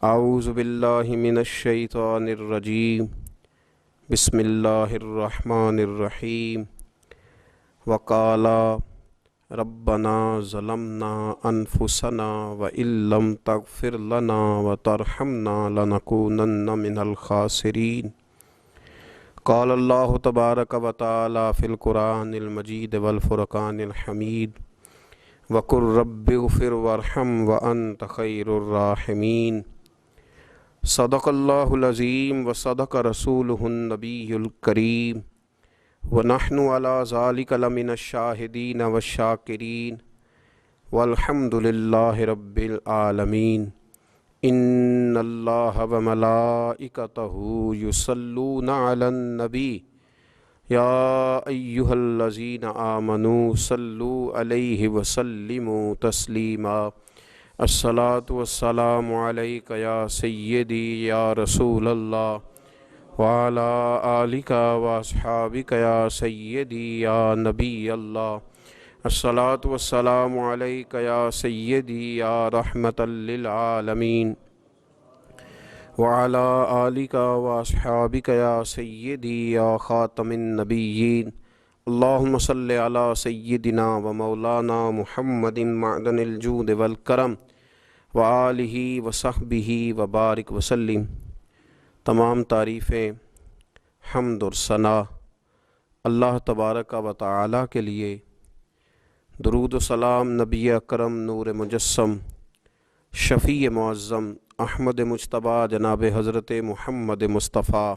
اعوذ باللہ من الشیطان الرجیم بسم اللہ الرحمن الرحیم وقالا ربنا ظلمنا انفسنا وان لم تغفر لنا وترحمنا لنکونن من الخاسرین قال اللہ تبارک و تعالی فی القرآن المجید والفرقان الحمید وقل رب اغفر وارحم وانت خیر الراحمین صدق اللہ العظیم وصدق رسولہ النبی الکریم ونحن علی ذلک لمن الشاہدین والشاکرین والحمد للہ رب العالمین ان اللہ وملائکتہ یصلون علی النبی یا ایہا الذین آمنوا صلوا علیہ وسلموا تسلیما الصلاۃ والسلام علیک یا سیدی یا رسول اللہ وعلی آلک واصحابک یا سیدی یا نبی اللہ الصلاۃ والسلام علیک یا سیدی یا رحمۃ للعالمین وعلی آلک واصحابک یا سیدی یا خاتم النبیین اللہم صلی علی سیدنا و مولانا محمد معدن الجود والکرم وآلہ وصحبہ وبارک وسلم۔ تمام تعریفیں، حمد اور ثنا اللہ تبارک و تعالی کے لیے، درود و سلام نبی اکرم نور مجسم شفیع معظم احمد مجتبیٰ جناب حضرت محمد مصطفیٰ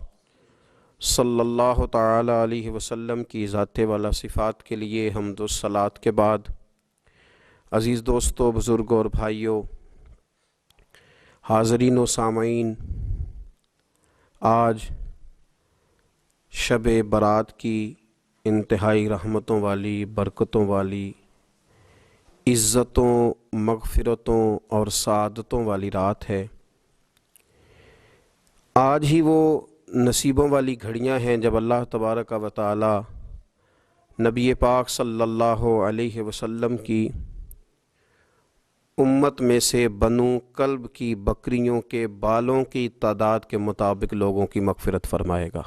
صلی اللہ تعالی علیہ وسلم کی ذات والا صفات کے لیے حمد و صلات کے بعد، عزیز دوستو، بزرگوں اور بھائیوں، حاضرین و سامعین، آج شب برات کی انتہائی رحمتوں والی، برکتوں والی، عزتوں، مغفرتوں اور سعادتوں والی رات ہے۔ آج ہی وہ نصیبوں والی گھڑیاں ہیں جب اللہ تبارک و تعالی نبی پاک صلی اللہ علیہ وسلم کی امت میں سے بنو کلب کی بکریوں کے بالوں کی تعداد کے مطابق لوگوں کی مغفرت فرمائے گا۔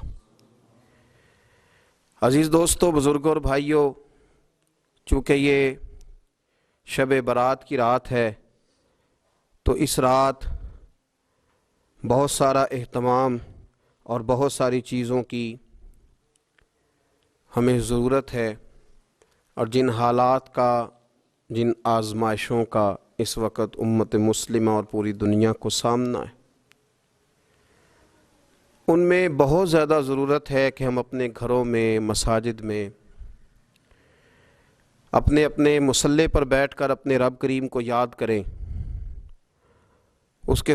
عزیز دوستو، بزرگوں اور بھائیوں، چونکہ یہ شب برات کی رات ہے تو اس رات بہت سارا اہتمام اور بہت ساری چیزوں کی ہمیں ضرورت ہے، اور جن حالات کا، جن آزمائشوں کا اس وقت امت مسلمہ اور پوری دنیا کو سامنا ہے، ان میں بہت زیادہ ضرورت ہے کہ ہم اپنے گھروں میں، مساجد میں، اپنے اپنے مصلی پر بیٹھ کر اپنے رب کریم کو یاد کریں، اس کے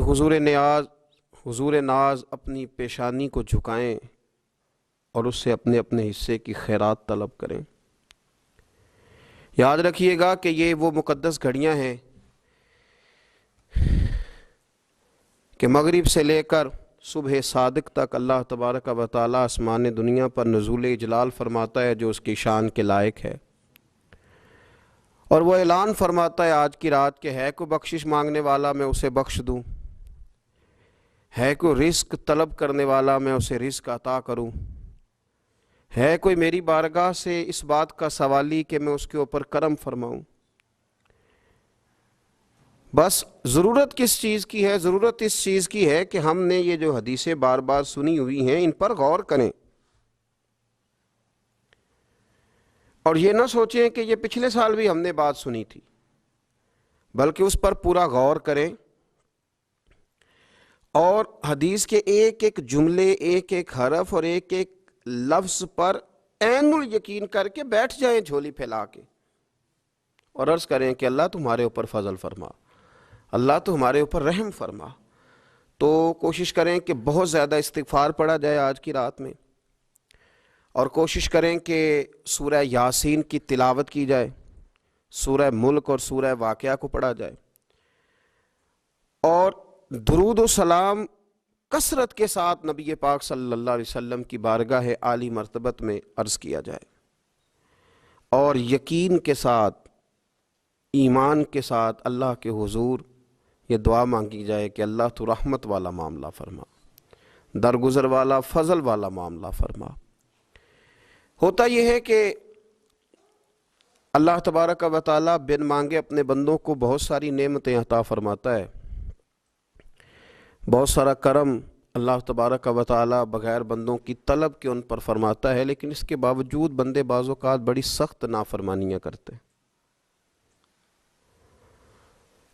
حضور ناز اپنی پیشانی کو جھکائیں اور اس سے اپنے اپنے حصے کی خیرات طلب کریں۔ یاد رکھیے گا کہ یہ وہ مقدس گھڑیاں ہیں کہ مغرب سے لے کر صبح صادق تک اللہ تبارک و تعالی آسمان دنیا پر نزول اجلال فرماتا ہے جو اس کی شان کے لائق ہے، اور وہ اعلان فرماتا ہے آج کی رات کہ ہے کوئی بخشش مانگنے والا میں اسے بخش دوں، ہے کوئی رزق طلب کرنے والا میں اسے رزق عطا کروں، ہے کوئی میری بارگاہ سے اس بات کا سوالی کہ میں اس کے اوپر کرم فرماؤں۔ بس ضرورت کس چیز کی ہے؟ ضرورت اس چیز کی ہے کہ ہم نے یہ جو حدیثیں بار بار سنی ہوئی ہیں ان پر غور کریں، اور یہ نہ سوچیں کہ یہ پچھلے سال بھی ہم نے بات سنی تھی، بلکہ اس پر پورا غور کریں اور حدیث کے ایک ایک جملے، ایک ایک حرف اور ایک ایک لفظ پر عین الیقین کر کے بیٹھ جائیں جھولی پھیلا کے، اور عرض کریں کہ اللہ تمہارے اوپر فضل فرما، اللہ تو ہمارے اوپر رحم فرما۔ تو کوشش کریں کہ بہت زیادہ استغفار پڑھا جائے آج کی رات میں، اور کوشش کریں کہ سورہ یاسین کی تلاوت کی جائے، سورہ ملک اور سورہ واقعہ کو پڑھا جائے، اور درود و سلام کثرت کے ساتھ نبی پاک صلی اللہ علیہ وسلم کی بارگاہ عالی مرتبت میں عرض کیا جائے، اور یقین کے ساتھ، ایمان کے ساتھ اللہ کے حضور یہ دعا مانگی جائے کہ اللہ تو رحمت والا معاملہ فرما، درگزر والا فضل والا معاملہ فرما۔ ہوتا یہ ہے کہ اللہ تبارک و تعالیٰ بن مانگے اپنے بندوں کو بہت ساری نعمتیں عطا فرماتا ہے، بہت سارا کرم اللہ تبارک و تعالیٰ بغیر بندوں کی طلب کے ان پر فرماتا ہے، لیکن اس کے باوجود بندے بعض اوقات بڑی سخت نافرمانیاں کرتے ہیں،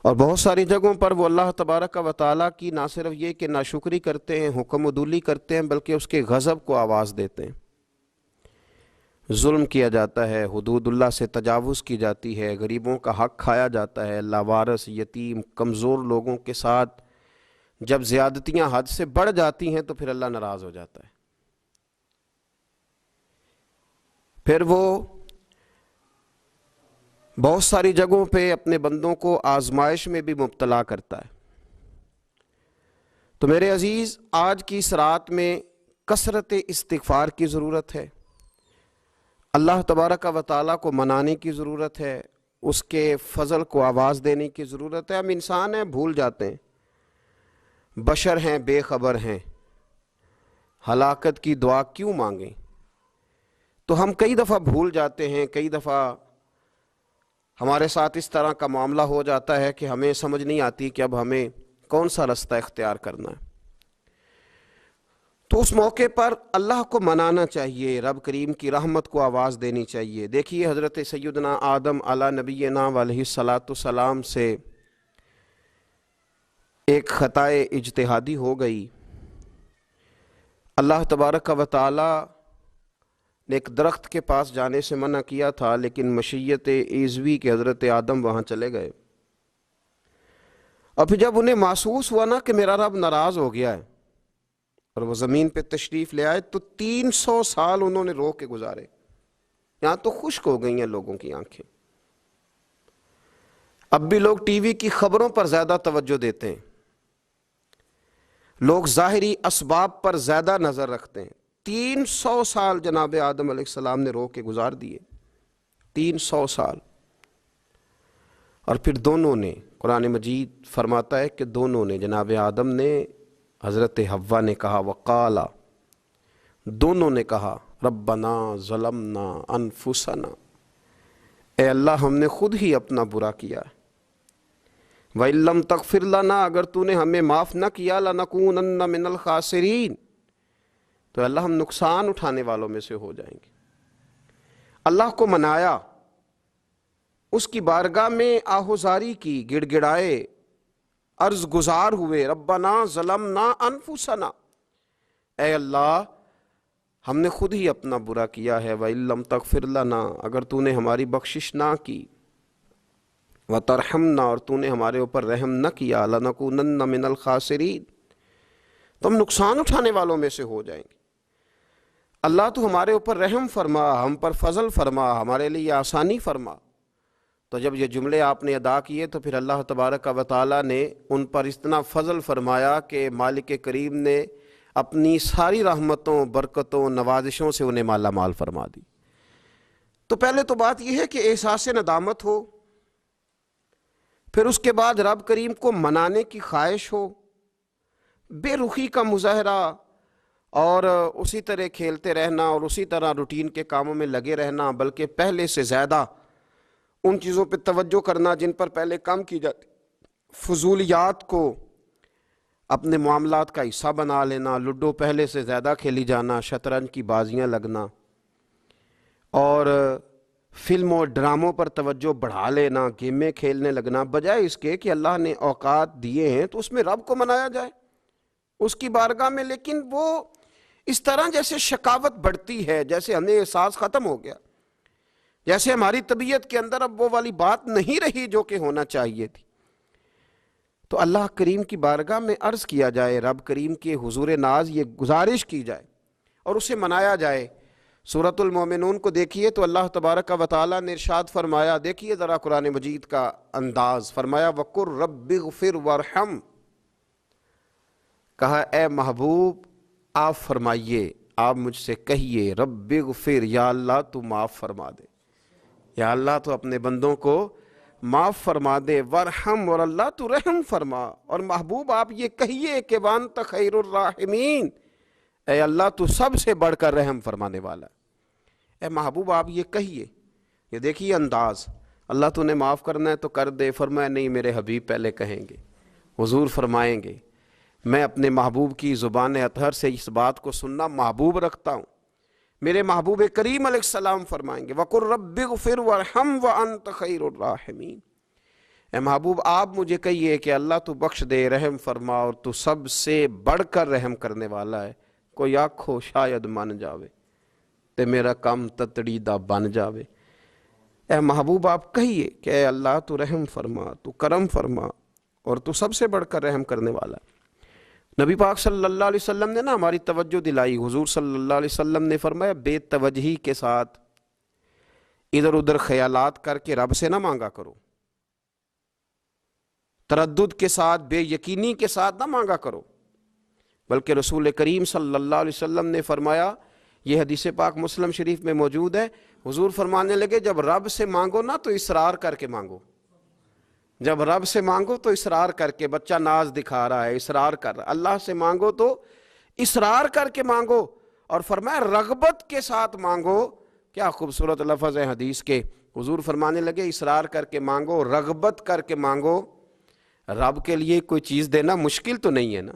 اور بہت ساری جگہوں پر وہ اللہ تبارک و تعالیٰ کی نہ صرف یہ کہ ناشکری کرتے ہیں، حکم عدولی کرتے ہیں، بلکہ اس کے غضب کو آواز دیتے ہیں۔ ظلم کیا جاتا ہے، حدود اللہ سے تجاوز کی جاتی ہے، غریبوں کا حق کھایا جاتا ہے، لاوارث، یتیم، کمزور لوگوں کے ساتھ جب زیادتیاں حد سے بڑھ جاتی ہیں تو پھر اللہ ناراض ہو جاتا ہے، پھر وہ بہت ساری جگہوں پہ اپنے بندوں کو آزمائش میں بھی مبتلا کرتا ہے۔ تو میرے عزیز، آج کی اس رات میں کثرت استغفار کی ضرورت ہے، اللہ تبارک و تعالیٰ کو منانے کی ضرورت ہے، اس کے فضل کو آواز دینے کی ضرورت ہے۔ ہم انسان ہیں، بھول جاتے ہیں، بشر ہیں، بے خبر ہیں، ہلاکت کی دعا کیوں مانگیں؟ تو ہم کئی دفعہ بھول جاتے ہیں، کئی دفعہ ہمارے ساتھ اس طرح کا معاملہ ہو جاتا ہے کہ ہمیں سمجھ نہیں آتی کہ اب ہمیں کون سا رستہ اختیار کرنا ہے۔ تو اس موقع پر اللہ کو منانا چاہیے، رب کریم کی رحمت کو آواز دینی چاہیے۔ دیکھیے حضرت سیدنا آدم علی نبینا علیہ الصلاۃ والسلام سے ایک خطائے اجتہادی ہو گئی، اللہ تبارک و تعالی نے ایک درخت کے پاس جانے سے منع کیا تھا، لیکن مشیت ایزوی کے حضرت آدم وہاں چلے گئے، اور پھر جب انہیں محسوس ہوا نا کہ میرا رب ناراض ہو گیا ہے اور وہ زمین پہ تشریف لے آئے، تو 300 سال انہوں نے رو کے گزارے، یہاں تو خشک ہو گئی ہیں لوگوں کی آنکھیں۔ اب بھی لوگ ٹی وی کی خبروں پر زیادہ توجہ دیتے ہیں، لوگ ظاہری اسباب پر زیادہ نظر رکھتے ہیں۔ 300 سال جناب آدم علیہ السلام نے رو کے گزار دیے، 300 سال، اور پھر دونوں نے، قرآن مجید فرماتا ہے کہ دونوں نے، جناب آدم نے، حضرت حوا نے کہا، وقالا، دونوں نے کہا، ربنا ظلمنا انفسنا، اے اللہ ہم نے خود ہی اپنا برا کیا ہے، وَإِن لَّمْ تَغْفِرْ لَنَا، اگر تو نے ہمیں معاف نہ کیا، لَنَكُونَنَّ مِنَ الْخَاسِرِينَ، تو اللہ ہم نقصان اٹھانے والوں میں سے ہو جائیں گے۔ اللہ کو منایا، اس کی بارگاہ میں آہوزاری کی، گڑ گڑائے، عرض گزار ہوئے، ربنا ظلمنا انفسنا، اے اللہ ہم نے خود ہی اپنا برا کیا ہے، وَإِن لَّمْ تَغْفِرْ لَنَا، اگر تو نے ہماری بخشش نہ کی، وَتَرْحَمْنَا، اور تو نے ہمارے اوپر رحم نہ کیا، لَنَكُونَنَّ مِنَ الْخَاسِرِينَ، تو ہم نقصان اٹھانے والوں میں سے ہو جائیں گے۔ اللہ تو ہمارے اوپر رحم فرما، ہم پر فضل فرما، ہمارے لیے آسانی فرما۔ تو جب یہ جملے آپ نے ادا کیے تو پھر اللہ تبارک و تعالیٰ نے ان پر اتنا فضل فرمایا کہ مالک کریم نے اپنی ساری رحمتوں، برکتوں، نوازشوں سے انہیں مالا مال فرما دی۔ تو پہلے تو بات یہ ہے کہ احساس ندامت ہو، پھر اس کے بعد رب کریم کو منانے کی خواہش ہو، بے رخی کا مظاہرہ، اور اسی طرح کھیلتے رہنا اور اسی طرح روٹین کے کاموں میں لگے رہنا، بلکہ پہلے سے زیادہ ان چیزوں پہ توجہ کرنا جن پر پہلے کام کی جاتی، فضولیات کو اپنے معاملات کا حصہ بنا لینا، لوڈو پہلے سے زیادہ کھیلی جانا، شطرنج کی بازیاں لگنا، اور فلموں ڈراموں پر توجہ بڑھا لینا، گیمیں کھیلنے لگنا، بجائے اس کے کہ اللہ نے اوقات دیے ہیں تو اس میں رب کو منایا جائے اس کی بارگاہ میں۔ لیکن وہ اس طرح جیسے شقاوت بڑھتی ہے، جیسے ہمیں احساس ختم ہو گیا، جیسے ہماری طبیعت کے اندر اب وہ والی بات نہیں رہی جو کہ ہونا چاہیے تھی۔ تو اللہ کریم کی بارگاہ میں عرض کیا جائے، رب کریم کے حضور ناز یہ گزارش کی جائے اور اسے منایا جائے۔ سورۃ المومنون کو دیکھیے تو اللہ تبارک و تعالیٰ نے ارشاد فرمایا، دیکھیے ذرا قرآن مجید کا انداز، فرمایا وَقُلْ رَبِّ اغْفِرْ وَارْحَمْ، کہا اے محبوب آپ فرمائیے، آپ مجھ سے کہیے، رب اغفر، یا اللہ تو معاف فرما دے، یا اللہ تو اپنے بندوں کو معاف فرما دے، ورحم، اور اللہ تو رحم فرما۔ اور محبوب آپ یہ کہیے کہ وانت خیر الراحمین، اے اللہ تو سب سے بڑھ کر رحم فرمانے والا ہے۔ اے محبوب آپ یہ کہیے، یہ دیکھیے انداز، اللہ تو نے معاف کرنا ہے تو کر دے، فرمایا نہیں میرے حبیب پہلے کہیں گے، حضور فرمائیں گے میں اپنے محبوب کی زبان اطہر سے اس بات کو سننا محبوب رکھتا ہوں۔ میرے محبوب کریم علیہ السلام فرمائیں گے وَقُلْ رَبِّ اغْفِرْ وَارْحَمْ وَأَنْتَ خَيْرُ الرَّاحِمِينَ۔ اے محبوب آپ مجھے کہیے کہ اللہ تو بخش دے، رحم فرما، اور تو سب سے بڑھ کر رحم کرنے والا ہے۔ کوئی آکھو شاید من جاوے تے میرا کام تتڑیدہ بن جاوے۔ اے محبوب آپ کہیے کہ اے اللہ تو رحم فرما، تو کرم فرما، اور تو سب سے بڑھ کر رحم کرنے والا ہے۔ نبی پاک صلی اللہ علیہ وسلم نے ہماری توجہ دلائی۔ حضور صلی اللہ علیہ وسلم نے فرمایا بے توجہی کے ساتھ ادھر ادھر خیالات کر کے رب سے نہ مانگا کرو، تردد کے ساتھ، بے یقینی کے ساتھ نہ مانگا کرو، بلکہ رسول کریم صلی اللہ علیہ وسلم نے فرمایا، یہ حدیث پاک مسلم شریف میں موجود ہے، حضور فرمانے لگے جب رب سے مانگو نا تو اصرار کر کے مانگو۔ جب رب سے مانگو تو اصرار کر کے، بچہ ناز دکھا رہا ہے اصرار کر رہا ہے، اللہ سے مانگو تو اصرار کر کے مانگو، اور فرمایا رغبت کے ساتھ مانگو۔ کیا خوبصورت لفظ ہے حدیث کے، حضور فرمانے لگے اصرار کر کے مانگو، رغبت کر کے مانگو۔ رب کے لیے کوئی چیز دینا مشکل تو نہیں ہے نا،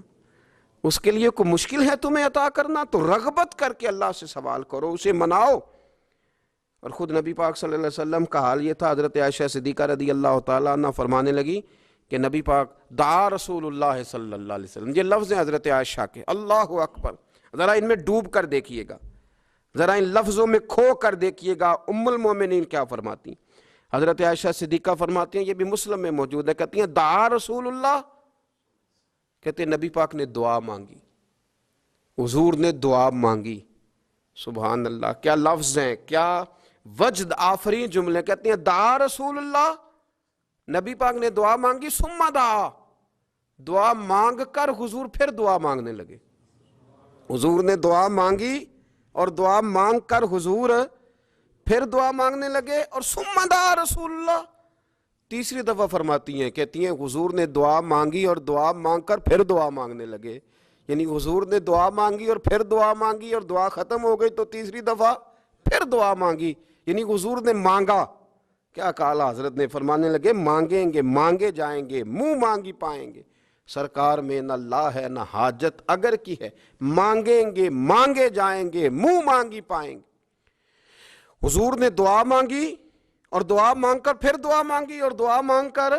اس کے لیے کوئی مشکل ہے تمہیں عطا کرنا؟ تو رغبت کر کے اللہ سے سوال کرو، اسے مناؤ۔ اور خود نبی پاک صلی اللہ علیہ وسلم کا حال یہ تھا، حضرت عائشہ صدیقہ رضی اللہ تعالیٰ عنہ فرمانے لگی کہ نبی پاک دعا رسول اللہ صلی اللہ علیہ وسلم، یہ لفظ ہیں حضرت عائشہ کے، اللہ اکبر، ذرا ان میں ڈوب کر دیکھیے گا، ذرا ان لفظوں میں کھو کر دیکھیے گا ام المومنین کیا فرماتی۔ حضرت عائشہ صدیقہ فرماتی ہیں، یہ بھی مسلم میں موجود ہے، کہتی ہیں دعا رسول اللہ، کہتے ہیں نبی پاک نے دعا مانگی، حضور نے دعا مانگی۔ سبحان اللہ، کیا لفظ ہیں، کیا وجد آفرین جملے، کہتے ہیں دعا رسول اللہ، نبی پاک نے دعا مانگی، ثم دعا، دعا مانگ کر حضور پھر دعا مانگنے لگے۔ حضور نے دعا مانگی اور دعا مانگ کر حضور پھر دعا مانگنے لگے، اور ثم دعا رسول اللہ، تیسری دفعہ فرماتی ہیں، کہتی ہیں حضور نے دعا مانگی اور دعا مانگ کر پھر دعا مانگنے لگے، یعنی حضور نے دعا مانگی اور پھر دعا مانگی، اور دعا ختم ہو گئی تو تیسری دفعہ پھر دعا مانگی، یعنی حضور نے مانگا۔ کیا کہا حضرت نے، فرمانے لگے مانگیں گے مانگے جائیں گے، منہ مانگی پائیں گے، سرکار میں نہ لا ہے نہ حاجت اگر کی ہے، مانگیں گے مانگے جائیں گے، منہ مانگی پائیں گے۔ حضور نے دعا مانگی اور دعا مانگ کر پھر دعا مانگی، اور دعا مانگ کر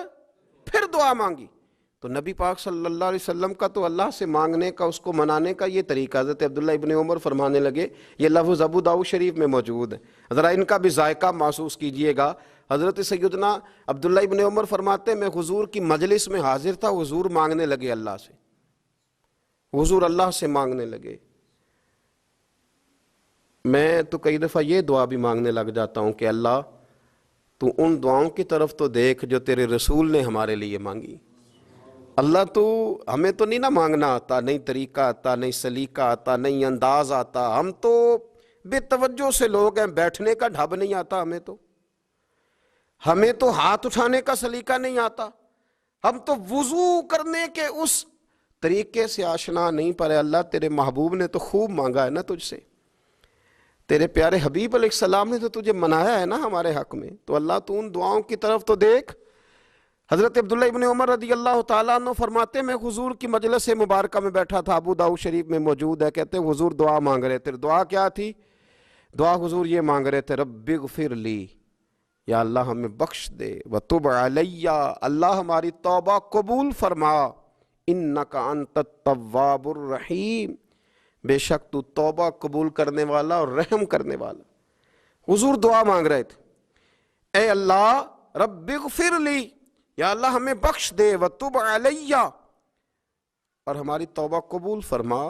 پھر دعا مانگی۔ تو نبی پاک صلی اللہ علیہ وسلم کا تو اللہ سے مانگنے کا، اس کو منانے کا یہ طریقہ، حضرت عبداللہ ابن عمر فرمانے لگے، یہ لفظ ابو داؤد شریف میں موجود ہے، ذرا ان کا بھی ذائقہ محسوس کیجئے گا۔ حضرت سیدنا عبداللہ ابن عمر فرماتے ہیں میں حضور کی مجلس میں حاضر تھا، حضور مانگنے لگے اللہ سے، حضور اللہ سے مانگنے لگے۔ میں تو کئی دفعہ یہ دعا بھی مانگنے لگ جاتا ہوں کہ اللہ تو ان دعاؤں کی طرف تو دیکھ جو تیرے رسول نے ہمارے لیے مانگی۔ اللہ تو ہمیں تو نہیں نہ مانگنا آتا، نہیں طریقہ آتا، نہیں سلیقہ آتا، نہیں انداز آتا، ہم تو بے توجہ سے لوگ ہیں، بیٹھنے کا ڈھب نہیں آتا ہمیں تو ہاتھ اٹھانے کا سلیقہ نہیں آتا، ہم تو وضو کرنے کے اس طریقے سے آشنا نہیں، پر اللہ تیرے محبوب نے تو خوب مانگا ہے نا تجھ سے، تیرے پیارے حبیب علیہ السلام نے تو تجھے منایا ہے نا ہمارے حق میں، تو اللہ تو ان دعاؤں کی طرف تو دیکھ۔ حضرت عبداللہ ابن عمر رضی اللہ تعالیٰ عنہ فرماتے میں حضور کی مجلس مبارکہ میں بیٹھا تھا، ابو داؤد شریف میں موجود ہے، کہتے ہیں حضور دعا مانگ رہے تھے۔ دعا کیا تھی؟ دعا حضور یہ مانگ رہے تھے، رب اغفر لی، یا اللہ ہمیں بخش دے، وتب علی، اللہ ہماری توبہ قبول فرما، انک انت التواب الرحیم، بے شک تو توبہ قبول کرنے والا اور رحم کرنے والا۔ حضور دعا مانگ رہے تھے، اے اللہ رب اغفر لی، یا اللہ ہمیں بخش دے، وتب علی، اور ہماری توبہ قبول فرما،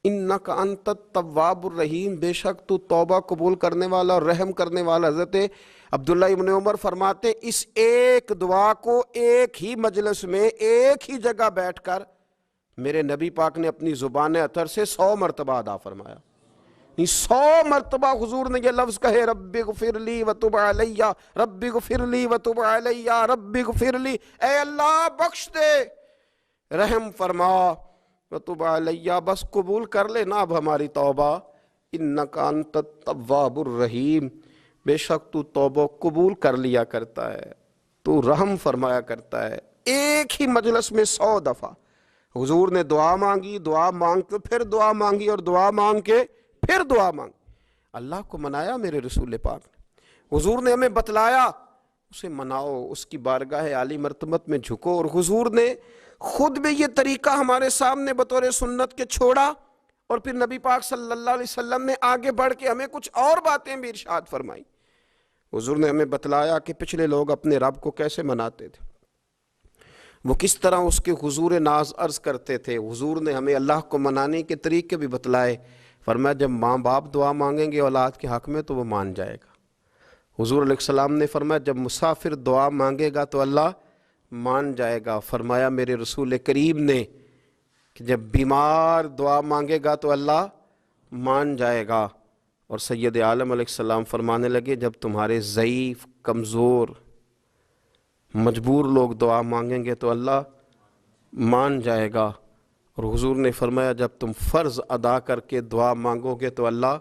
انک انت التواب الرحیم، بے شک تو توبہ قبول کرنے والا اور رحم کرنے والا۔ حضرت عبداللہ ابن عمر فرماتے اس ایک دعا کو ایک ہی مجلس میں ایک ہی جگہ بیٹھ کر میرے نبی پاک نے اپنی زبان اطہر سے 100 مرتبہ ادا فرمایا، 100 مرتبہ حضور نے یہ لفظ کہے رب اغفر لی وتب علیہ، رب اغفر لی وتب علیہ، رب اغفر لی، اے اللہ بخش دے، رحم فرما، وتب علیہ، بس قبول کر لے نا اب ہماری توبہ، انک انت التواب الرحیم، بے شک تو توبہ قبول کر لیا کرتا ہے، تو رحم فرمایا کرتا ہے۔ ایک ہی مجلس میں 100 دفعہ حضور نے دعا مانگی، دعا مانگ کے پھر دعا مانگی، اور دعا مانگ کے پھر دعا مانگی۔ اللہ کو منایا میرے رسول پاک نے، حضور نے ہمیں بتلایا، اسے مناؤ، اس کی بارگاہ عالی مرتبت میں جھکو، اور حضور نے خود بھی یہ طریقہ ہمارے سامنے بطور سنت کے چھوڑا، اور پھر نبی پاک صلی اللہ علیہ وسلم نے آگے بڑھ کے ہمیں کچھ اور باتیں بھی ارشاد فرمائی۔ حضور نے ہمیں بتلایا کہ پچھلے لوگ اپنے رب کو کیسے مناتے تھے، وہ کس طرح اس کے حضور ناز عرض کرتے تھے۔ حضور نے ہمیں اللہ کو منانے کے طریقے بھی بتلائے، فرمایا جب ماں باپ دعا مانگیں گے اولاد کے حق میں تو وہ مان جائے گا۔ حضور علیہ السلام نے فرمایا جب مسافر دعا مانگے گا تو اللہ مان جائے گا۔ فرمایا میرے رسول کریم نے کہ جب بیمار دعا مانگے گا تو اللہ مان جائے گا۔ اور سید عالم علیہ السلام فرمانے لگے جب تمہارے ضعیف، کمزور، مجبور لوگ دعا مانگیں گے تو اللہ مان جائے گا۔ اور حضور نے فرمایا جب تم فرض ادا کر کے دعا مانگو گے تو اللہ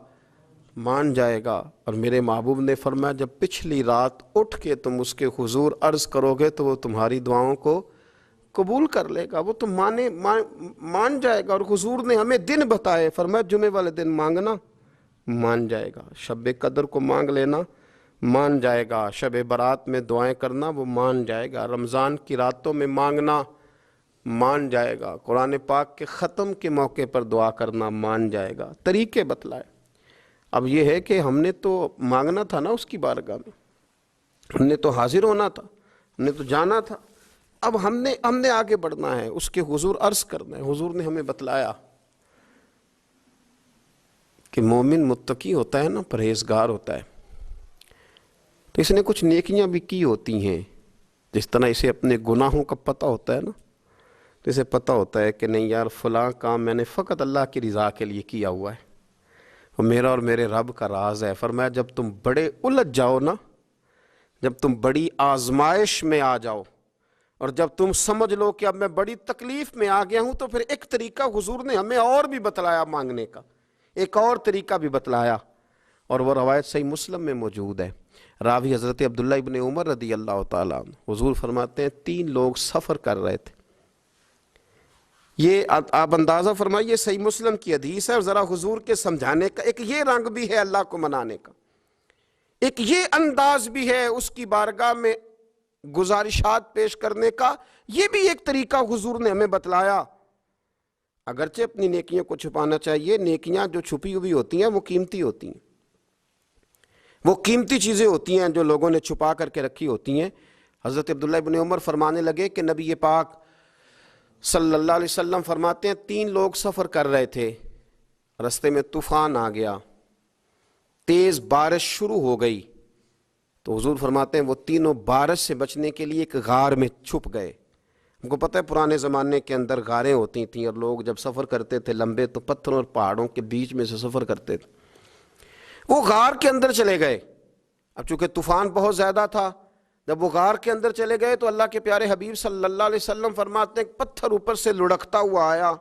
مان جائے گا۔ اور میرے محبوب نے فرمایا جب پچھلی رات اٹھ کے تم اس کے حضور عرض کرو گے تو وہ تمہاری دعاؤں کو قبول کر لے گا، وہ تم مان جائے گا۔ اور حضور نے ہمیں دن بتائے، فرمایا جمعے والے دن مانگنا مان جائے گا، شب قدر کو مانگ لینا مان جائے گا، شب برات میں دعائیں کرنا وہ مان جائے گا، رمضان کی راتوں میں مانگنا مان جائے گا، قرآن پاک کے ختم کے موقع پر دعا کرنا مان جائے گا۔ طریقے بتلائے۔ اب یہ ہے کہ ہم نے تو مانگنا تھا نا اس کی بارگاہ میں، ہم نے تو حاضر ہونا تھا، ہم نے تو جانا تھا، اب ہم نے آگے بڑھنا ہے، اس کے حضور عرض کرنا ہے۔ حضور نے ہمیں بتلایا کہ مومن متقی ہوتا ہے نا، پرہیزگار ہوتا ہے، تو اس نے کچھ نیکیاں بھی کی ہوتی ہیں، جس طرح اسے اپنے گناہوں کا پتہ ہوتا ہے نا، تو اسے پتہ ہوتا ہے کہ نہیں یار فلاں کام میں نے فقط اللہ کی رضا کے لیے کیا ہوا ہے، وہ میرا اور میرے رب کا راز ہے۔ فرمایا جب تم بڑے الجھ جاؤ نا، جب تم بڑی آزمائش میں آ جاؤ، اور جب تم سمجھ لو کہ اب میں بڑی تکلیف میں آ گیا ہوں، تو پھر ایک طریقہ حضور نے ہمیں اور بھی بتلایا مانگنے کا، ایک اور طریقہ بھی بتلایا، اور وہ روایت صحیح مسلم میں موجود ہے۔ راوی حضرت عبداللہ ابن عمر رضی اللہ تعالیٰ عنہ، حضور فرماتے ہیں 3 لوگ سفر کر رہے تھے، یہ آپ اندازہ فرمائیے صحیح مسلم کی حدیث ہے، اور ذرا حضور کے سمجھانے کا ایک یہ رنگ بھی ہے اللہ کو منانے کا، ایک یہ انداز بھی ہے اس کی بارگاہ میں گزارشات پیش کرنے کا، یہ بھی ایک طریقہ حضور نے ہمیں بتلایا۔ اگرچہ اپنی نیکیوں کو چھپانا چاہیے، نیکیاں جو چھپی ہوئی ہوتی ہیں وہ قیمتی ہوتی ہیں، وہ قیمتی چیزیں ہوتی ہیں جو لوگوں نے چھپا کر کے رکھی ہوتی ہیں۔ حضرت عبداللہ ابن عمر فرمانے لگے کہ نبی پاک صلی اللہ علیہ وسلم فرماتے ہیں 3 لوگ سفر کر رہے تھے، رستے میں طوفان آ گیا، تیز بارش شروع ہو گئی، تو حضور فرماتے ہیں وہ تینوں بارش سے بچنے کے لیے ایک غار میں چھپ گئے۔ ہم کو پتہ ہے پرانے زمانے کے اندر غاریں ہوتی تھیں، اور لوگ جب سفر کرتے تھے لمبے تو پتھروں اور پہاڑوں کے بیچ میں سے سفر کرتے تھے، وہ غار کے اندر چلے گئے۔ اب چونکہ طوفان بہت زیادہ تھا، جب وہ غار کے اندر چلے گئے تو اللہ کے پیارے حبیب صلی اللہ علیہ وسلم فرماتے ہیں پتھر اوپر سے لڑکتا ہوا آیا،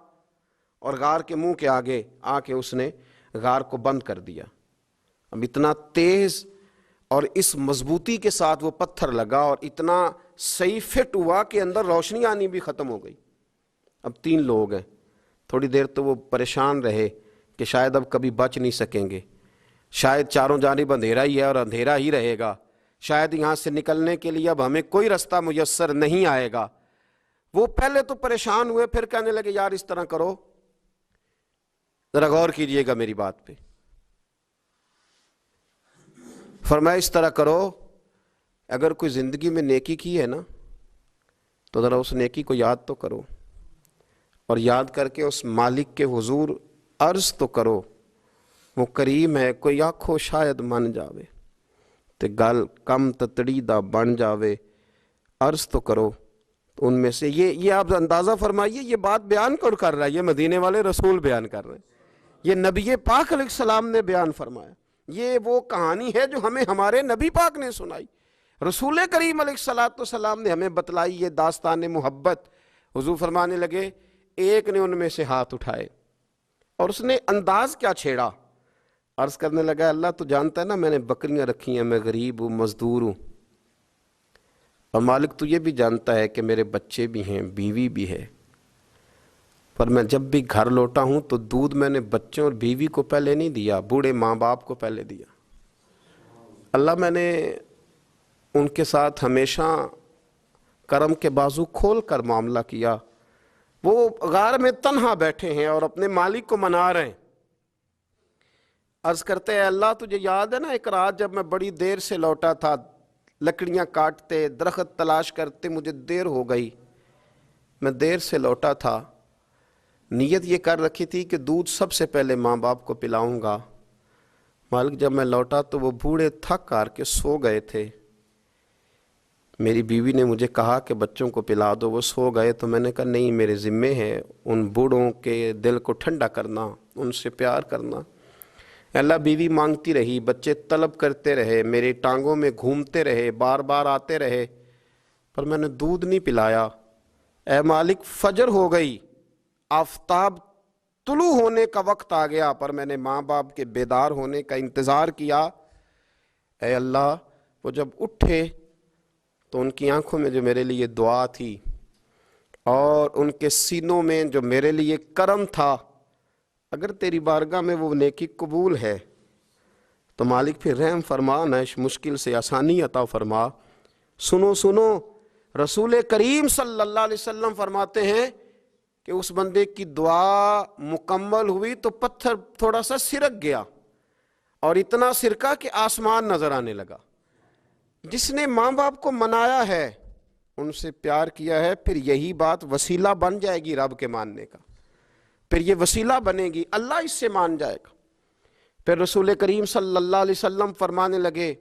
اور غار کے منہ کے آگے آ کے اس نے غار کو بند کر دیا۔ اب اتنا تیز اور اس مضبوطی کے ساتھ وہ پتھر لگا، اور اتنا صحیح فٹ ہوا کہ اندر روشنی آنی بھی ختم ہو گئی۔ اب 3 لوگ ہیں، تھوڑی دیر تو وہ پریشان رہے کہ شاید اب کبھی بچ نہیں سکیں گے، شاید چاروں جانب اندھیرا ہی ہے اور اندھیرا ہی رہے گا، شاید یہاں سے نکلنے کے لیے اب ہمیں کوئی رستہ میسر نہیں آئے گا۔ وہ پہلے تو پریشان ہوئے، پھر کہنے لگے یار اس طرح کرو، ذرا غور کیجئے گا میری بات پہ۔ فرمایا اس طرح کرو، اگر کوئی زندگی میں نیکی کی ہے نا تو ذرا اس نیکی کو یاد تو کرو، اور یاد کر کے اس مالک کے حضور عرض تو کرو، وہ کریم ہے، کوئی آنکھو شاید من جاوے تے گل کم تتڑی دا بن جاوے، عرض تو کرو۔ تو ان میں سے یہ آپ اندازہ فرمائیے، یہ بات بیان کون کر رہا ہے؟ یہ مدینے والے رسول بیان کر رہے ہیں، یہ نبی پاک علیہ السلام نے بیان فرمایا، یہ وہ کہانی ہے جو ہمیں ہمارے نبی پاک نے سنائی، رسول کریم علیہ السلام نے ہمیں بتلائی، یہ داستان محبت۔ حضور فرمانے لگے ایک نے ان میں سے ہاتھ اٹھائے اور اس نے انداز کیا چھیڑا، عرض کرنے لگا اللہ تو جانتا ہے نا میں نے بکریاں رکھی ہیں، میں غریب ہوں، مزدور ہوں، اور مالک تو یہ بھی جانتا ہے کہ میرے بچے بھی ہیں، بیوی بھی ہے، پر میں جب بھی گھر لوٹا ہوں تو دودھ میں نے بچوں اور بیوی کو پہلے نہیں دیا، بوڑھے ماں باپ کو پہلے دیا۔ اللہ میں نے ان کے ساتھ ہمیشہ کرم کے بازو کھول کر معاملہ کیا، وہ غار میں تنہا بیٹھے ہیں اور اپنے مالک کو منا رہے ہیں۔ عرض کرتے ہیں اللہ تجھے یاد ہے نا ایک رات جب میں بڑی دیر سے لوٹا تھا، لکڑیاں کاٹتے، درخت تلاش کرتے، مجھے دیر ہو گئی، میں دیر سے لوٹا تھا، نیت یہ کر رکھی تھی کہ دودھ سب سے پہلے ماں باپ کو پلاؤں گا، مالک جب میں لوٹا تو وہ بوڑھے تھک کر کے سو گئے تھے، میری بیوی نے مجھے کہا کہ بچوں کو پلا دو، وہ سو گئے، تو میں نے کہا نہیں میرے ذمے ہے ان بوڑھوں کے دل کو ٹھنڈا کرنا، ان سے پیار کرنا۔ اللہ بیوی مانگتی رہی، بچے طلب کرتے رہے، میری ٹانگوں میں گھومتے رہے، بار بار آتے رہے، پر میں نے دودھ نہیں پلایا۔ اے مالک فجر ہو گئی، آفتاب طلوع ہونے کا وقت آ گیا، پر میں نے ماں باپ کے بیدار ہونے کا انتظار کیا۔ اے اللہ وہ جب اٹھے تو ان کی آنکھوں میں جو میرے لیے دعا تھی اور ان کے سینوں میں جو میرے لیے کرم تھا، اگر تیری بارگاہ میں وہ نیکی قبول ہے تو مالک پھر رحم فرما، نہ اس مشکل سے آسانی عطا فرما۔ سنو سنو، رسول کریم صلی اللہ علیہ وسلم فرماتے ہیں کہ اس بندے کی دعا مکمل ہوئی تو پتھر تھوڑا سا سرک گیا اور اتنا سرکا کہ آسمان نظر آنے لگا۔ جس نے ماں باپ کو منایا ہے، ان سے پیار کیا ہے، پھر یہی بات وسیلہ بن جائے گی رب کے ماننے کا، پھر یہ وسیلہ بنے گی، اللہ اس سے مان جائے گا۔ پھر رسول کریم صلی اللہ علیہ وسلم فرمانے لگے،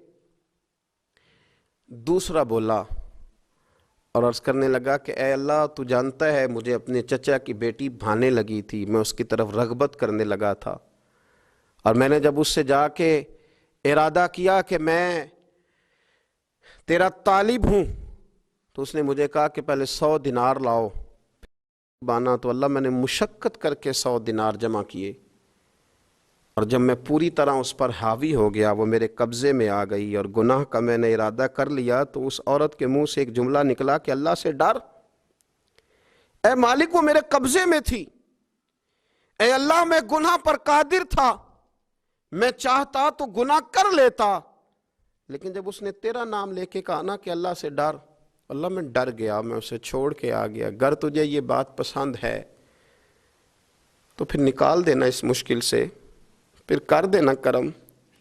دوسرا بولا اور عرض کرنے لگا کہ اے اللہ تو جانتا ہے مجھے اپنے چچا کی بیٹی بھانے لگی تھی، میں اس کی طرف رغبت کرنے لگا تھا، اور میں نے جب اس سے جا کے ارادہ کیا کہ میں تیرا طالب ہوں تو اس نے مجھے کہا کہ پہلے 100 دینار لاؤ بانا، تو اللہ میں نے مشقت کر کے 100 دینار جمع کیے، اور جب میں پوری طرح اس پر حاوی ہو گیا، وہ میرے قبضے میں آ گئی اور گناہ کا میں نے ارادہ کر لیا، تو اس عورت کے منہ سے ایک جملہ نکلا کہ اللہ سے ڈر، اے مالک وہ میرے قبضے میں تھی، اے اللہ میں گناہ پر قادر تھا، میں چاہتا تو گناہ کر لیتا، لیکن جب اس نے تیرا نام لے کے کہا نا کہ اللہ سے ڈر، اللہ میں ڈر گیا، میں اسے چھوڑ کے آ گیا۔ اگر تجھے یہ بات پسند ہے تو پھر نکال دینا اس مشکل سے، پھر کر دینا کرم۔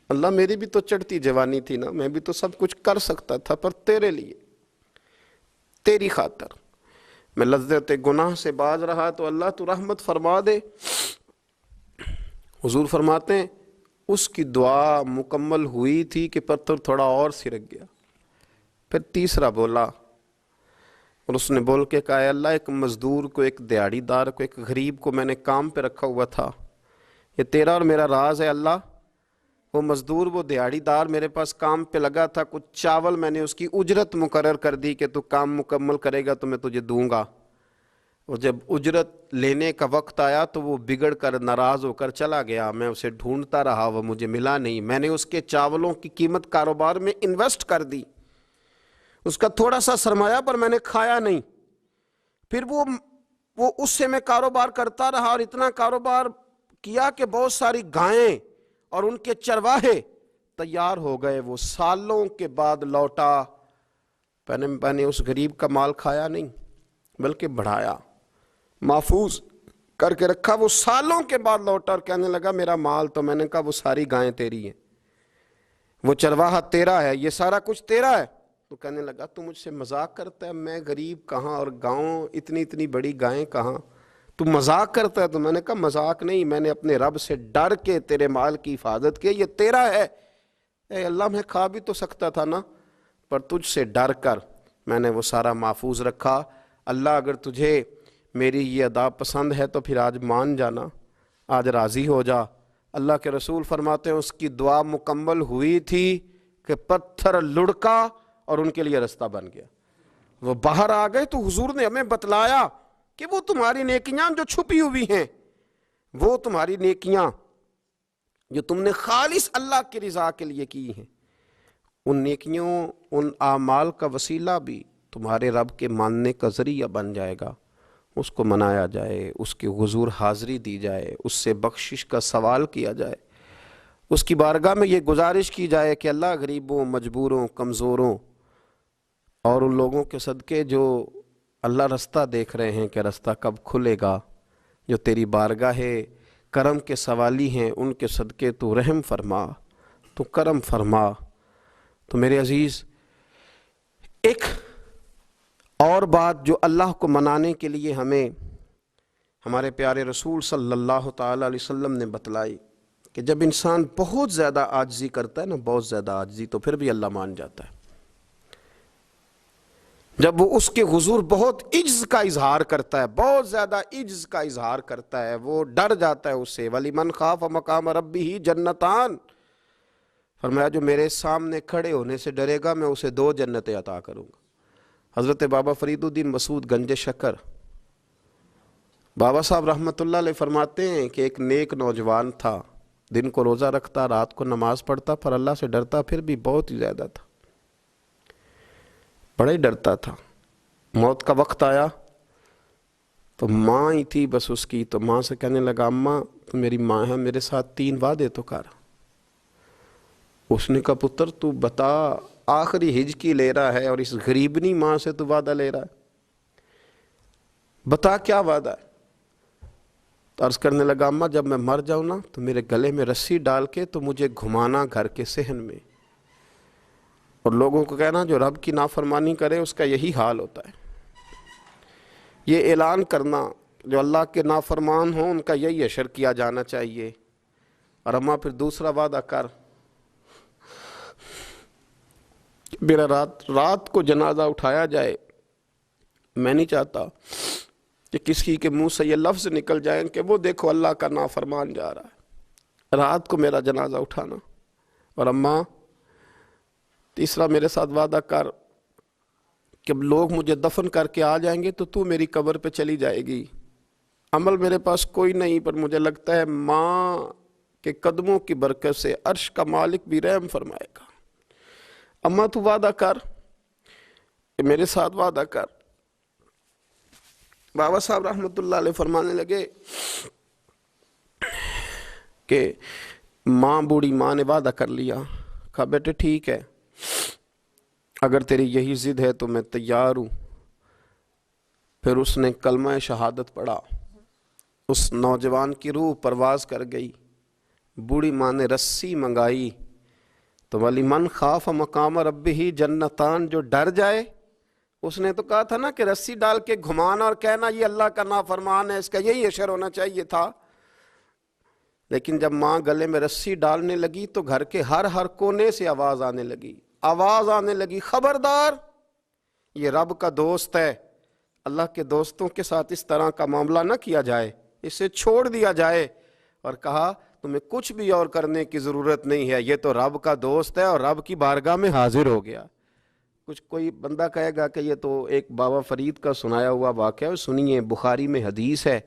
اللہ میری بھی تو چڑھتی جوانی تھی نا، میں بھی تو سب کچھ کر سکتا تھا، پر تیرے لیے، تیری خاطر میں لذت گناہ سے باز رہا، تو اللہ تو رحمت فرما دے۔ حضور فرماتے ہیں اس کی دعا مکمل ہوئی تھی کہ پتھر تھوڑا اور سرک گیا۔ پھر تیسرا بولا اور اس نے بول کے کہا اے اللہ ایک مزدور کو، ایک دیہڑی دار کو، ایک غریب کو میں نے کام پہ رکھا ہوا تھا، یہ تیرا اور میرا راز ہے اللہ۔ وہ مزدور، وہ دیہڑی دار میرے پاس کام پہ لگا تھا، کچھ چاول میں نے اس کی اجرت مقرر کر دی کہ تو کام مکمل کرے گا تو میں تجھے دوں گا، اور جب اجرت لینے کا وقت آیا تو وہ بگڑ کر ناراض ہو کر چلا گیا، میں اسے ڈھونڈتا رہا، وہ مجھے ملا نہیں، میں نے اس کے چاولوں کی قیمت کاروبار میں انویسٹ کر دی، اس کا تھوڑا سا سرمایہ پر میں نے کھایا نہیں، پھر وہ اس سے میں کاروبار کرتا رہا اور اتنا کاروبار کیا کہ بہت ساری گائیں اور ان کے چرواہے تیار ہو گئے، وہ سالوں کے بعد لوٹا، میں نے اس غریب کا مال کھایا نہیں بلکہ بڑھایا، محفوظ کر کے رکھا، وہ سالوں کے بعد لوٹا اور کہنے لگا میرا مال، تو میں نے کہا وہ ساری گائیں تیری ہیں، وہ چرواہا تیرا ہے، یہ سارا کچھ تیرا ہے، تو کہنے لگا تو مجھ سے مذاق کرتا ہے، میں غریب کہاں اور گاؤں اتنی بڑی گائیں کہاں، تو مذاق کرتا ہے؟ تو میں نے کہا مذاق نہیں، میں نے اپنے رب سے ڈر کے تیرے مال کی حفاظت کی، یہ تیرا ہے۔ اے اللہ میں کھا بھی تو سکتا تھا نا، پر تجھ سے ڈر کر میں نے وہ سارا محفوظ رکھا۔ اللہ اگر تجھے میری یہ ادا پسند ہے تو پھر آج مان جانا، آج راضی ہو جا۔ اللہ کے رسول فرماتے ہیں اس کی دعا مکمل ہوئی تھی کہ پتھر لڑکا اور ان کے لیے رستہ بن گیا۔ وہ باہر آ گئے تو حضور نے ہمیں بتلایا کہ وہ تمہاری نیکیاں جو چھپی ہوئی ہیں، وہ تمہاری نیکیاں جو تم نے خالص اللہ کی رضا کے لیے کی ہیں، ان نیکیوں، ان اعمال کا وسیلہ بھی تمہارے رب کے ماننے کا ذریعہ بن جائے گا۔ اس کو منایا جائے، اس کے حضور حاضری دی جائے، اس سے بخشش کا سوال کیا جائے، اس کی بارگاہ میں یہ گزارش کی جائے کہ اللہ غریبوں، مجبوروں، کمزوروں اور ان لوگوں کے صدقے جو اللہ رستہ دیکھ رہے ہیں کہ رستہ کب کھلے گا، جو تیری بارگاہ کرم کے سوالی ہیں، ان کے صدقے تو رحم فرما، تو کرم فرما۔ تو میرے عزیز، ایک اور بات جو اللہ کو منانے کے لیے ہمیں ہمارے پیارے رسول صلی اللہ تعالیٰ علیہ وسلم نے بتلائی کہ جب انسان بہت زیادہ عاجزی کرتا ہے نا، بہت زیادہ عاجزی، تو پھر بھی اللہ مان جاتا ہے۔ جب وہ اس کے حضور بہت عجز کا اظہار کرتا ہے، بہت زیادہ عجز کا اظہار کرتا ہے، وہ ڈر جاتا ہے اس سے۔ وَلِمَنْ خَافَ مَقَامَ رَبِّهِ جَنَّتَانِ، فرمایا جو میرے سامنے کھڑے ہونے سے ڈرے گا میں اسے 2 جنتیں عطا کروں گا۔ حضرت بابا فرید الدین مسعود گنج شکر بابا صاحب رحمۃ اللہ علیہ فرماتے ہیں کہ ایک نیک نوجوان تھا، دن کو روزہ رکھتا، رات کو نماز پڑھتا، پر اللہ سے ڈرتا پھر بھی بہت ہی زیادہ تھا، بڑا ہی ڈرتا تھا۔ موت کا وقت آیا تو ماں ہی تھی بس اس کی، تو ماں سے کہنے لگا اماں تو میری ماں ہے، میرے ساتھ 3 وعدے تو کر۔ اس نے کہا پتر تو بتا، آخری ہج کی لے رہا ہے اور اس غریبنی ماں سے تو وعدہ لے رہا ہے، بتا کیا وعدہ ہے؟ تو عرض کرنے لگا اماں جب میں مر جاؤں نا تو میرے گلے میں رسی ڈال کے تو مجھے گھمانا گھر کے صحن میں، اور لوگوں کو کہنا جو رب کی نافرمانی کرے اس کا یہی حال ہوتا ہے۔ یہ اعلان کرنا جو اللہ کے نافرمان ہوں ان کا یہی اشر کیا جانا چاہیے۔ اور اماں پھر دوسرا وعدہ کر، میرا رات کو جنازہ اٹھایا جائے، میں نہیں چاہتا کہ کسی کے منہ سے یہ لفظ نکل جائیں کہ وہ دیکھو اللہ کا نافرمان جا رہا ہے، رات کو میرا جنازہ اٹھانا۔ اور اماں تیسرا میرے ساتھ وعدہ کر کہ لوگ مجھے دفن کر کے آ جائیں گے تو میری قبر پہ چلی جائے گی، عمل میرے پاس کوئی نہیں، پر مجھے لگتا ہے ماں کے قدموں کی برکت سے عرش کا مالک بھی رحم فرمائے گا۔ اماں تو وعدہ کر، میرے ساتھ وعدہ کر۔ بابا صاحب رحمۃ اللہ علیہ فرمانے لگے کہ ماں، بوڑھی ماں نے وعدہ کر لیا۔ کہا بیٹے ٹھیک ہے، اگر تیری یہی ضد ہے تو میں تیار ہوں۔ پھر اس نے کلمہ شہادت پڑھا، اس نوجوان کی روح پرواز کر گئی۔ بوڑھی ماں نے رسی منگائی تو وَلِمَنْ خَافَ مَقَامَ رَبِّهِ جَنَّتَانِ، جو ڈر جائے، اس نے تو کہا تھا نا کہ رسی ڈال کے گھمانا اور کہنا یہ اللہ کا نافرمان ہے، اس کا یہی اشر ہونا چاہیے تھا۔ لیکن جب ماں گلے میں رسی ڈالنے لگی تو گھر کے ہر کونے سے آواز آنے لگی، خبردار یہ رب کا دوست ہے، اللہ کے دوستوں کے ساتھ اس طرح کا معاملہ نہ کیا جائے، اسے چھوڑ دیا جائے۔ اور کہا تمہیں کچھ بھی اور کرنے کی ضرورت نہیں ہے، یہ تو رب کا دوست ہے اور رب کی بارگاہ میں حاضر ہو گیا۔ کچھ کوئی بندہ کہے گا کہ یہ تو ایک بابا فرید کا سنایا ہوا واقعہ ہے، سنیے، بخاری میں حدیث ہے،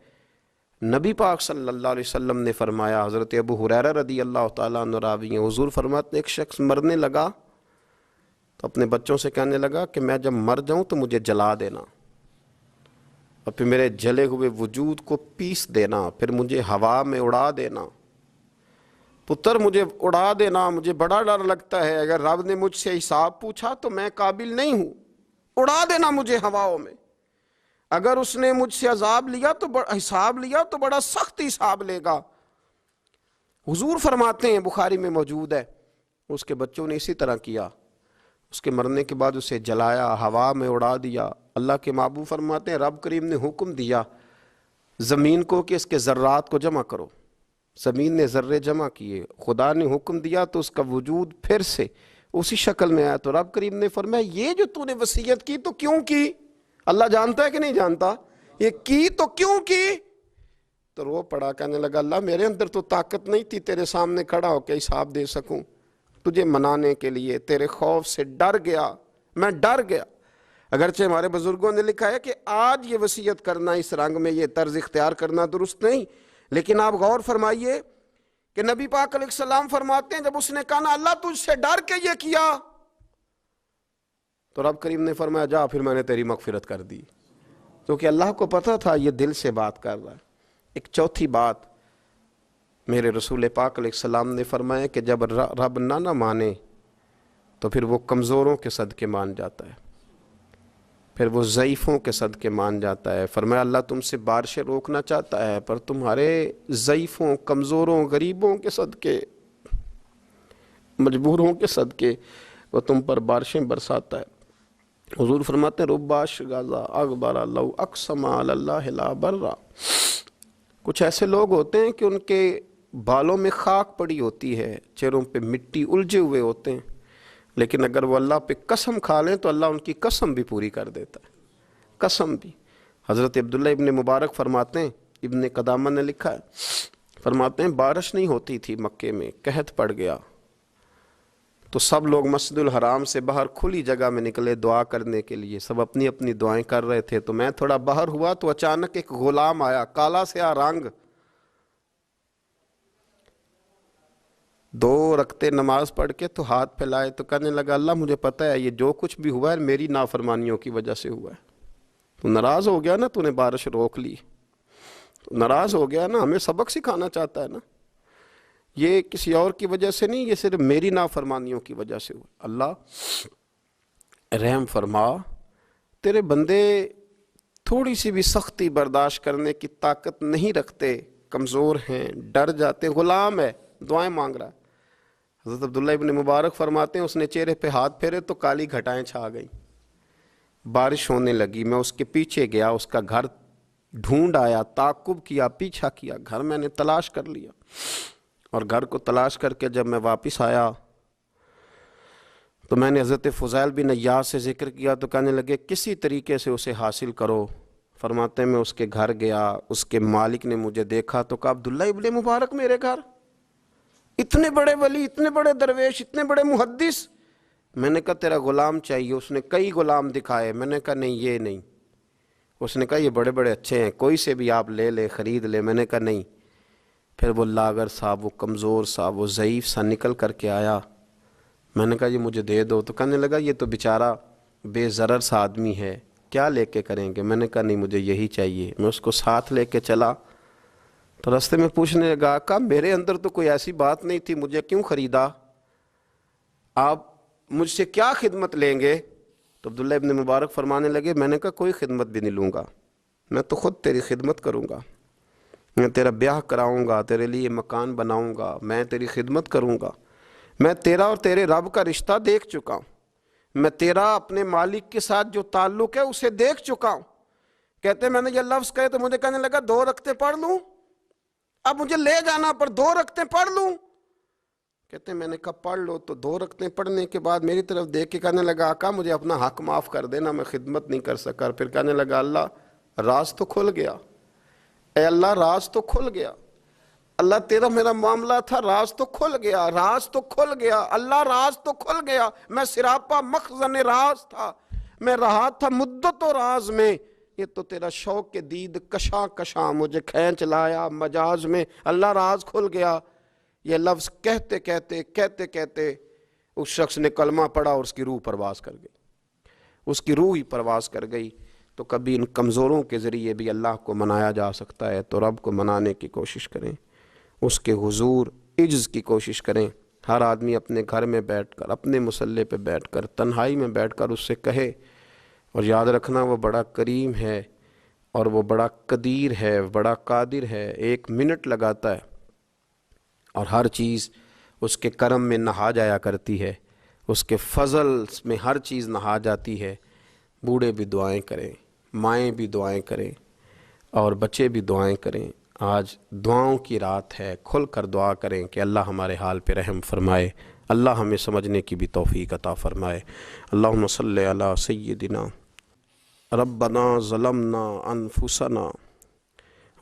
نبی پاک صلی اللہ علیہ وسلم نے فرمایا، حضرت ابو ہریرہ رضی اللہ تعالیٰ عنہ راوی ہیں، حضور فرماتے ایک شخص مرنے لگا تو اپنے بچوں سے کہنے لگا کہ میں جب مر جاؤں تو مجھے جلا دینا، اور پھر میرے جلے ہوئے وجود کو پیس دینا، پھر مجھے ہوا میں اڑا دینا۔ پتر مجھے اڑا دینا، مجھے بڑا ڈر لگتا ہے، اگر رب نے مجھ سے حساب پوچھا تو میں قابل نہیں ہوں، اڑا دینا مجھے ہواؤں میں۔ اگر اس نے مجھ سے عذاب لیا تو حساب لیا تو بڑا سخت حساب لے گا۔ حضور فرماتے ہیں، بخاری میں موجود ہے، اس کے بچوں نے اسی طرح کیا، اس کے مرنے کے بعد اسے جلایا، ہوا میں اڑا دیا۔ اللہ کے محبوب فرماتے ہیں رب کریم نے حکم دیا زمین کو کہ اس کے ذرات کو جمع کرو، زمین نے ذرے جمع کیے، خدا نے حکم دیا تو اس کا وجود پھر سے اسی شکل میں آیا۔ تو رب کریم نے فرمایا یہ جو تو نے وصیت کی تو کیوں کی؟ اللہ جانتا ہے کہ نہیں جانتا؟ یہ کی تو کیوں کی؟ تو تو رو پڑا، کہنے لگا اللہ میرے اندر تو طاقت نہیں تھی تیرے سامنے کھڑا ہو کے حساب دے سکوں، تجھے منانے کے لیے تیرے خوف سے ڈر گیا، میں ڈر گیا۔ اگرچہ ہمارے بزرگوں نے لکھا ہے کہ آج یہ وصیت کرنا اس رنگ میں، یہ طرز اختیار کرنا درست نہیں، لیکن آپ غور فرمائیے کہ نبی پاک علیہ السلام فرماتے ہیں جب اس نے کہا نا اللہ تجھ سے ڈر کے یہ کیا، تو رب کریم نے فرمایا جا پھر میں نے تیری مغفرت کر دی، کیونکہ اللہ کو پتہ تھا یہ دل سے بات کر رہا ہے۔ ایک چوتھی بات میرے رسول پاک علیہ السلام نے فرمایا کہ جب رب نہ مانے تو پھر وہ کمزوروں کے صدقے مان جاتا ہے، پھر وہ ضعیفوں کے صدقے مان جاتا ہے۔ فرمایا اللہ تم سے بارشیں روکنا چاہتا ہے پر تمہارے ضعیفوں، کمزوروں، غریبوں کے صدقے، مجبوروں کے صدقے وہ تم پر بارشیں برساتا ہے۔ حضور فرماتے ہیں ربا شغازہ اغبر لو اقسم علی اللہ لا برا، کچھ ایسے لوگ ہوتے ہیں کہ ان کے بالوں میں خاک پڑی ہوتی ہے، چہروں پہ مٹی الجھے ہوئے ہوتے ہیں، لیکن اگر وہ اللہ پہ قسم کھا لیں تو اللہ ان کی قسم بھی پوری کر دیتا ہے، قسم بھی۔ حضرت عبداللہ ابن مبارک فرماتے ہیں، ابن قدامہ نے لکھا ہے، فرماتے ہیں بارش نہیں ہوتی تھی مکے میں، قحط پڑ گیا تو سب لوگ مسجد الحرام سے باہر کھلی جگہ میں نکلے دعا کرنے کے لیے، سب اپنی اپنی دعائیں کر رہے تھے، تو میں تھوڑا باہر ہوا تو اچانک ایک غلام آیا، کالا سیاہ رنگ، 2 رکعتیں نماز پڑھ کے تو ہاتھ پھیلائے تو کہنے لگا اللہ مجھے پتہ ہے یہ جو کچھ بھی ہوا ہے میری نافرمانیوں کی وجہ سے ہوا ہے۔ تو ناراض ہو گیا نا، تو نے بارش روک لی، تو ناراض ہو گیا نا، ہمیں سبق سکھانا چاہتا ہے نا، یہ کسی اور کی وجہ سے نہیں، یہ صرف میری نافرمانیوں کی وجہ سے ہوا۔ اللہ رحم فرما، تیرے بندے تھوڑی سی بھی سختی برداشت کرنے کی طاقت نہیں رکھتے، کمزور ہیں، ڈر جاتے، غلام ہے، دعائیں مانگ رہا ہے۔ حضرت عبداللہ ابن مبارک فرماتے ہیں اس نے چہرے پہ ہاتھ پھیرے تو کالی گھٹائیں چھا گئیں، بارش ہونے لگی، میں اس کے پیچھے گیا، اس کا گھر ڈھونڈ آیا، تعقب کیا، پیچھا کیا، گھر میں نے تلاش کر لیا، اور گھر کو تلاش کر کے جب میں واپس آیا تو میں نے حضرت فضیل بن عیاض سے ذکر کیا تو کہنے لگے کسی طریقے سے اسے حاصل کرو۔ فرماتے ہیں میں اس کے گھر گیا، اس کے مالک نے مجھے دیکھا تو کہا عبداللہ ابن مبارک میرے گھر، اتنے بڑے ولی، اتنے بڑے درویش، اتنے بڑے محدث۔ میں نے کہا تیرا غلام چاہیے، اس نے کئی غلام دکھائے، میں نے کہا نہیں یہ نہیں، اس نے کہا یہ بڑے بڑے اچھے ہیں، کوئی سے بھی آپ لے لے، خرید لے، میں نے کہا نہیں۔ پھر وہ لاغر صاحب، وہ کمزور صاحب، وہ ضعیف سا نکل کر کے آیا، میں نے کہا یہ مجھے دے دو، تو کہنے لگا یہ تو بیچارہ بے ضرر سا آدمی ہے، کیا لے کے کریں گے؟ میں نے کہا نہیں مجھے یہی چاہیے۔ میں اس کو ساتھ لے کے چلا تو رستے میں پوچھنے لگا کہ میرے اندر تو کوئی ایسی بات نہیں تھی، مجھے کیوں خریدا؟ آپ مجھ سے کیا خدمت لیں گے؟ تو عبداللہ ابن مبارک فرمانے لگے میں نے کہا کوئی خدمت بھی نہیں لوں گا، میں تو خود تیری خدمت کروں گا، میں تیرا بیاہ کراؤں گا، تیرے لیے مکان بناؤں گا، میں تیری خدمت کروں گا، میں تیرا اور تیرے رب کا رشتہ دیکھ چکا ہوں، میں تیرا اپنے مالک کے ساتھ جو تعلق ہے اسے دیکھ چکا ہوں۔ کہتے ہیں میں نے یہ لفظ کہے تو مجھے کہنے لگا 2 رکعتیں پڑھ لوں، اب مجھے لے جانا پر 2 رکعتیں پڑھ لوں؟ کہتے ہیں میں نے کہا پڑھ لو، تو 2 رکعتیں پڑھنے کے بعد میری طرف دیکھ کے کہنے لگا آقا مجھے اپنا حق معاف کر دینا، میں خدمت نہیں کر سکا۔ پھر کہنے لگا اللہ راز تو کھل گیا، اے اللہ راز تو کھل گیا، اللہ تیرا میرا معاملہ تھا، راز تو کھل گیا، راز تو کھل گیا، اللہ راز تو کھل گیا، میں سراپا مخزن راز تھا، میں رہا تھا مدت و راز میں، یہ تو تیرا شوق کے دید کشاں کشاں مجھے کھینچ لایا مجاز میں، اللہ راز کھل گیا۔ یہ لفظ کہتے کہتے کہتے کہتے اس شخص نے کلمہ پڑھا اور اس کی روح پرواز کر گئی، اس کی روح ہی پرواز کر گئی۔ تو کبھی ان کمزوروں کے ذریعے بھی اللہ کو منایا جا سکتا ہے، تو رب کو منانے کی کوشش کریں، اس کے حضور عجز کی کوشش کریں۔ ہر آدمی اپنے گھر میں بیٹھ کر، اپنے مصلے پہ بیٹھ کر، تنہائی میں بیٹھ کر اس سے کہے، اور یاد رکھنا وہ بڑا کریم ہے اور وہ بڑا قدیر ہے، بڑا قادر ہے، 1 منٹ لگاتا ہے اور ہر چیز اس کے کرم میں نہا جایا کرتی ہے، اس کے فضل میں ہر چیز نہا جاتی ہے۔ بوڑھے بھی دعائیں کریں، مائیں بھی دعائیں کریں، اور بچے بھی دعائیں کریں۔ آج دعاؤں کی رات ہے، کھل کر دعا کریں کہ اللہ ہمارے حال پہ رحم فرمائے، اللہ ہمیں سمجھنے کی بھی توفیق عطا فرمائے۔ اللہم صلی علی سیدنا ربنا ظلمنا انفسنا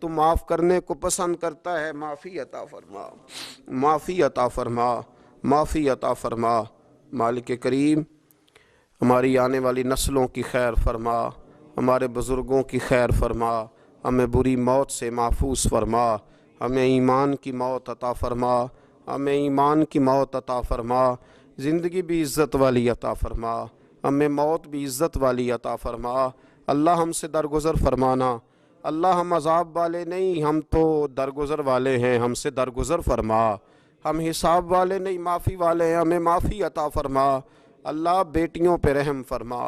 تو معاف کرنے کو پسند کرتا ہے، معافی عطا فرما، معافی عطا فرما، معافی عطا فرما۔ مالک کریم ہماری آنے والی نسلوں کی خیر فرما، ہمارے بزرگوں کی خیر فرما، ہمیں بری موت سے محفوظ فرما، ہمیں ایمان کی موت عطا فرما، ہمیں ایمان کی موت عطا فرما، زندگی بھی عزت والی عطا فرما، ہمیں موت بھی عزت والی عطا فرما۔ اللہ ہم سے درگزر فرمانا، اللہ ہم عذاب والے نہیں، ہم تو درگزر والے ہیں، ہم سے درگزر فرما۔ ہم حساب والے نہیں، معافی والے ہیں، ہمیں معافی عطا فرما۔ اللہ بیٹیوں پہ رحم فرما،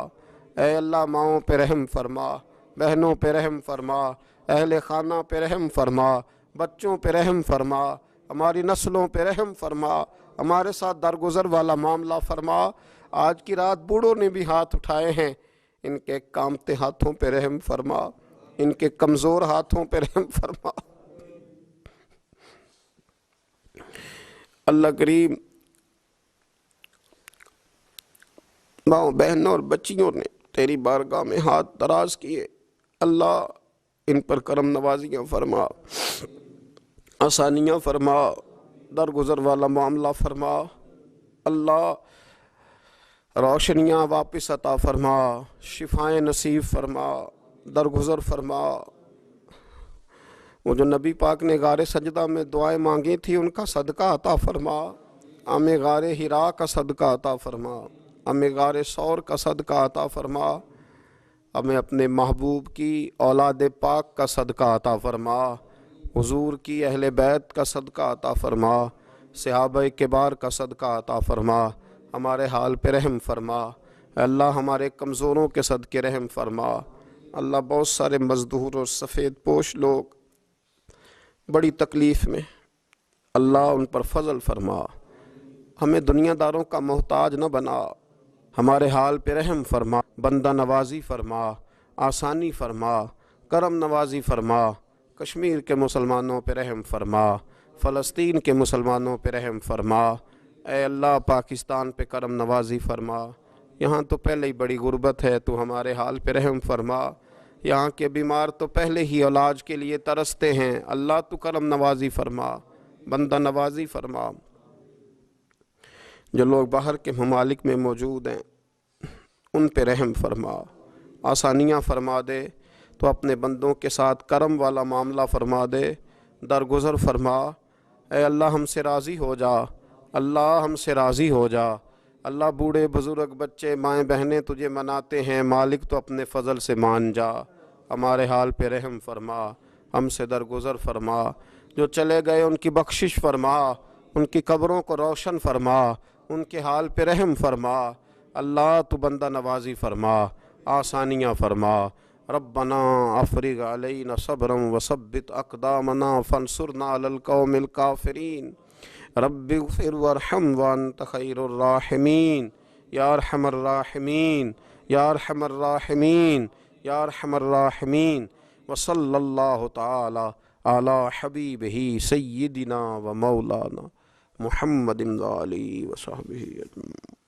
اے اللہ ماؤں پہ رحم فرما، بہنوں پہ رحم فرما، اہل خانہ پہ رحم فرما، بچوں پہ رحم فرما، ہماری نسلوں پہ رحم فرما، ہمارے ساتھ درگزر والا معاملہ فرما۔ آج کی رات بوڑھوں نے بھی ہاتھ اٹھائے ہیں، ان کے کامتے ہاتھوں پہ رحم فرما، ان کے کمزور ہاتھوں پہ رحم فرما۔ اللہ کریم ماؤں بہنوں اور بچیوں نے تیری بارگاہ میں ہاتھ دراز کیے، اللہ ان پر کرم نوازیاں فرما، آسانیاں فرما، درگزر والا معاملہ فرما، اللہ روشنیاں واپس عطا فرما، شفائیں نصیب فرما، درگزر فرما۔ وہ جو نبی پاک نے غار سجدہ میں دعائیں مانگی تھی ان کا صدقہ عطا فرما، ہمیں غار حرا کا صدقہ عطا فرما، ہمیں غار ثور کا صدقہ عطا فرما، ہمیں اپنے محبوب کی اولاد پاک کا صدقہ عطا فرما، حضور کی اہل بیت کا صدقہ عطا فرما، صحابہ کبار کا صدقہ عطا فرما، ہمارے حال پہ رحم فرما، اللہ ہمارے کمزوروں کے صدقے رحم فرما۔ اللہ بہت سارے مزدور اور سفید پوش لوگ بڑی تکلیف میں، اللہ ان پر فضل فرما، ہمیں دنیا داروں کا محتاج نہ بنا، ہمارے حال پہ رحم فرما، بندہ نوازی فرما، آسانی فرما، کرم نوازی فرما، کشمیر کے مسلمانوں پہ رحم فرما، فلسطین کے مسلمانوں پہ رحم فرما، اے اللہ پاکستان پہ کرم نوازی فرما، یہاں تو پہلے ہی بڑی غربت ہے، تو ہمارے حال پہ رحم فرما، یہاں کے بیمار تو پہلے ہی علاج کے لیے ترستے ہیں، اللہ تو کرم نوازی فرما، بندہ نوازی فرما۔ جو لوگ باہر کے ممالک میں موجود ہیں ان پہ رحم فرما، آسانیاں فرما دے، تو اپنے بندوں کے ساتھ کرم والا معاملہ فرما دے، درگزر فرما۔ اے اللہ ہم سے راضی ہو جا، اللہ ہم سے راضی ہو جا، اللہ بوڑھے بزرگ بچے مائیں بہنیں تجھے مناتے ہیں، مالک تو اپنے فضل سے مان جا، ہمارے حال پہ رحم فرما، ہم سے درگزر فرما، جو چلے گئے ان کی بخشش فرما، ان کی قبروں کو روشن فرما، ان کے حال پہ رحم فرما، اللہ تو بندہ نوازی فرما، آسانیاں فرما۔ ربنا افرغ علینا صبرا وثبت اقدامنا فانصرنا علی القوم الکافرین، رب اغفر وارحم وانت خیر الراحمین، یا ارحم الراحمین، یا ارحم الراحمین، یا ارحم الراحمین۔ وصلی اللہ تعالی علی حبیبہ سیدنا و مولانا محمد و آلہ و صحبہ اجمعین۔